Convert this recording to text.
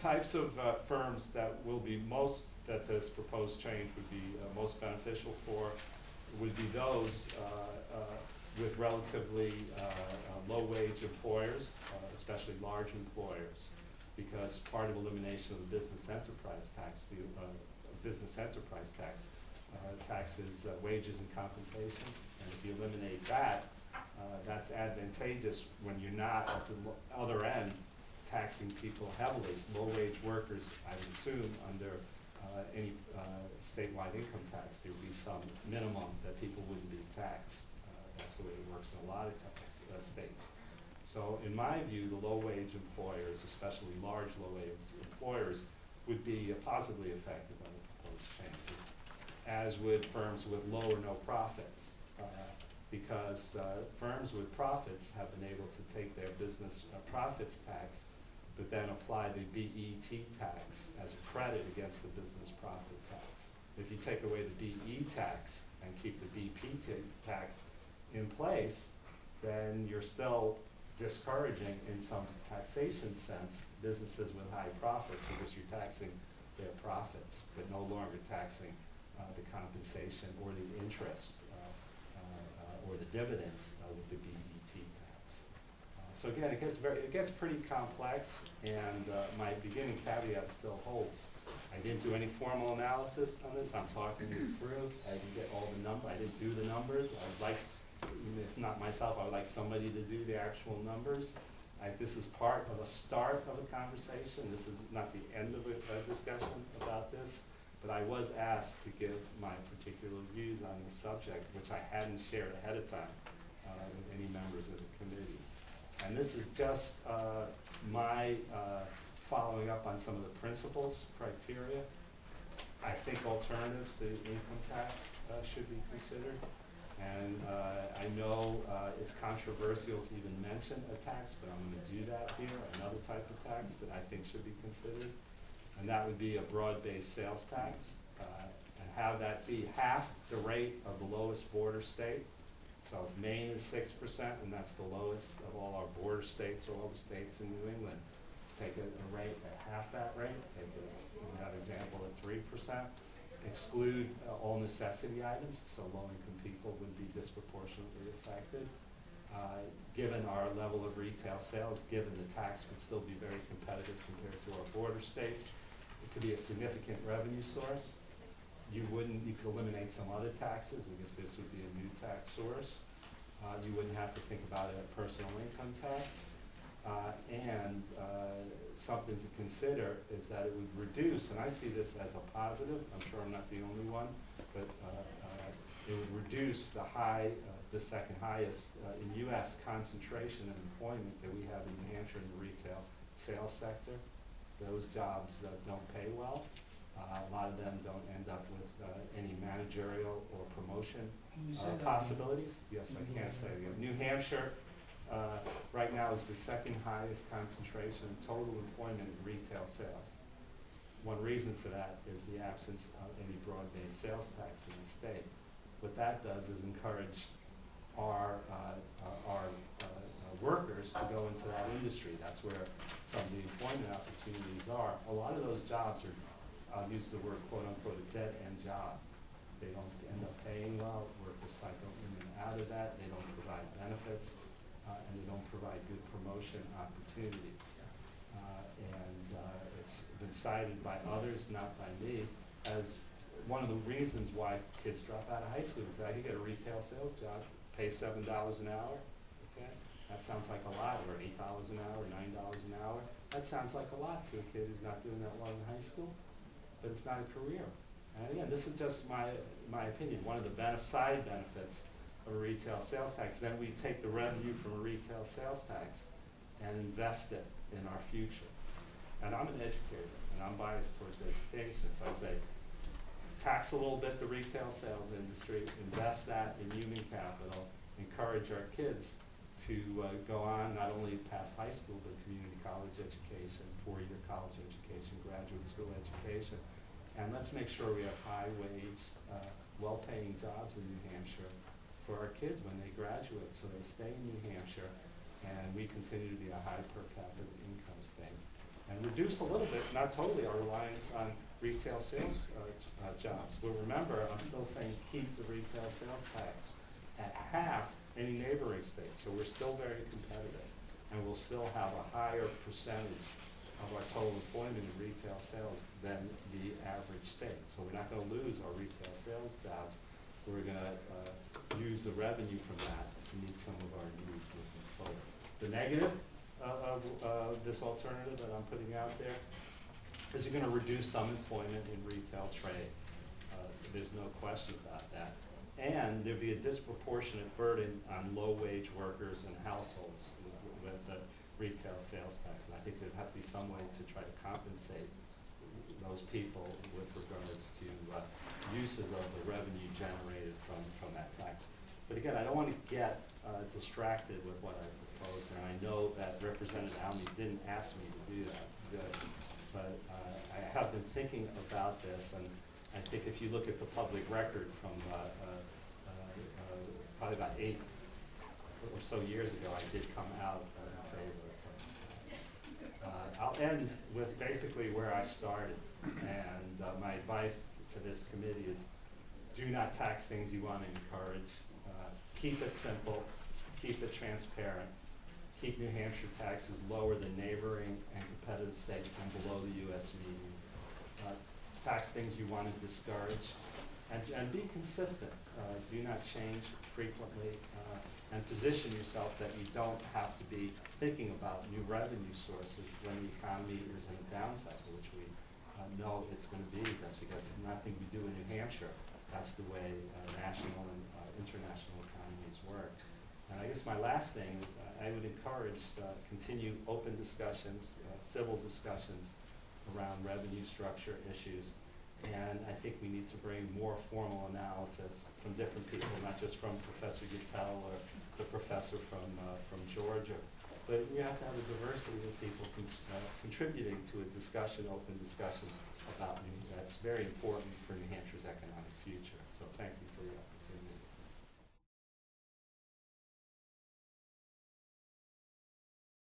types of firms that will be most, that this proposed change would be most beneficial for would be those with relatively low-wage employers, especially large employers, because part of elimination of the business enterprise tax, taxes wages and compensation, and if you eliminate that, that's advantageous when you're not at the other end taxing people heavily. So low-wage workers, I would assume, under any statewide income tax, there would be some minimum that people wouldn't be taxed. That's the way it works in a lot of states. So in my view, the low-wage employers, especially large low-wage employers, would be positively affected by the proposed changes, as would firms with low or no profits, because firms with profits have been able to take their business profits tax, but then apply the BET tax as a credit against the business profit tax. If you take away the BE tax and keep the BP tax in place, then you're still discouraging, in some taxation sense, businesses with high profits, because you're taxing their profits, but no longer taxing the compensation or the interest or the dividends with the BET tax. So again, it gets pretty complex, and my beginning caveat still holds. I didn't do any formal analysis on this. I'm talking it through. I didn't get all the numbers. I didn't do the numbers. I'd like, if not myself, I would like somebody to do the actual numbers. This is part of a start of a conversation. This is not the end of a discussion about this, but I was asked to give my particular views on the subject, which I hadn't shared ahead of time with any members of the committee. And this is just my following up on some of the principles, criteria. I think alternatives to income tax should be considered. And I know it's controversial to even mention a tax, but I'm going to do that here, another type of tax that I think should be considered. And that would be a broad-based sales tax, and have that be half the rate of the lowest border state. So if Maine is 6%, and that's the lowest of all our border states, or all the states in New England, take a rate at half that rate, take in that example at 3%, exclude all necessity items, so low-income people would be disproportionately affected. Given our level of retail sales, given the tax would still be very competitive compared to our border states, it could be a significant revenue source. You could eliminate some other taxes, because this would be a new tax source. You wouldn't have to think about it at personal income tax. And something to consider is that it would reduce, and I see this as a positive, I'm sure I'm not the only one, but it would reduce the second highest in U.S. concentration of employment that we have in New Hampshire in the retail sales sector. Those jobs don't pay well. A lot of them don't end up with any managerial or promotion possibilities. Yes, I can say it. New Hampshire right now is the second highest concentration of total employment in retail sales. One reason for that is the absence of any broad-based sales tax in the state. What that does is encourage our workers to go into that industry. That's where some of the employment opportunities are. A lot of those jobs are, I'll use the word quote-unquote, a dead-end job. They don't end up paying well. Workers cycle in and out of that. They don't provide benefits, and they don't provide good promotion opportunities. It's been cited by others, not by me, as one of the reasons why kids drop out of high school is that you get a retail sales job, pay $7 an hour. Okay, that sounds like a lot, or $8 an hour, $9 an hour. That sounds like a lot to a kid who's not doing that well in high school, but it's not a career. And again, this is just my opinion. One of the side benefits of a retail sales tax, then we take the revenue from a retail sales tax and invest it in our future. And I'm an educator, and I'm biased towards education, so I'd say tax a little bit the retail sales industry, invest that in human capital, encourage our kids to go on not only past high school, but community college education, four-year college education, graduate school education. And let's make sure we have high-wage, well-paying jobs in New Hampshire for our kids when they graduate, so they stay in New Hampshire, and we continue to be a high per capita income state. and reduce a little bit, not totally, our reliance on retail sales jobs. But remember, I'm still saying keep the retail sales tax at half any neighboring state. So we're still very competitive, and we'll still have a higher percentage of our total employment in retail sales than the average state. So we're not going to lose our retail sales jobs. We're going to use the revenue from that to meet some of our needs moving forward. The negative of this alternative that I'm putting out there is you're going to reduce some employment in retail trade. There's no question about that. And there'd be a disproportionate burden on low-wage workers and households with the retail sales tax. And I think there'd have to be some way to try to compensate those people with regards to uses of the revenue generated from that tax. But again, I don't want to get distracted with what I proposed, and I know that Representative Almy didn't ask me to do this, but I have been thinking about this, and I think if you look at the public record from probably about 8 or so years ago, I did come out in favor of something like that. I'll end with basically where I started, and my advice to this committee is do not tax things you want to encourage. Keep it simple, keep it transparent, keep New Hampshire taxes lower than neighboring and competitive states and below the U.S. median. Tax things you want to discourage, and be consistent. Do not change frequently, and position yourself that you don't have to be thinking about new revenue sources when the economy is in a down cycle, which we know it's going to be. That's because nothing we do in New Hampshire, that's the way national and international economies work. And I guess my last thing is I would encourage continued open discussions, civil discussions around revenue structure issues. And I think we need to bring more formal analysis from different people, not just from Professor Gittell or the professor from Georgia. But you have to have a diversity of people contributing to a discussion, open discussion about New. That's very important for New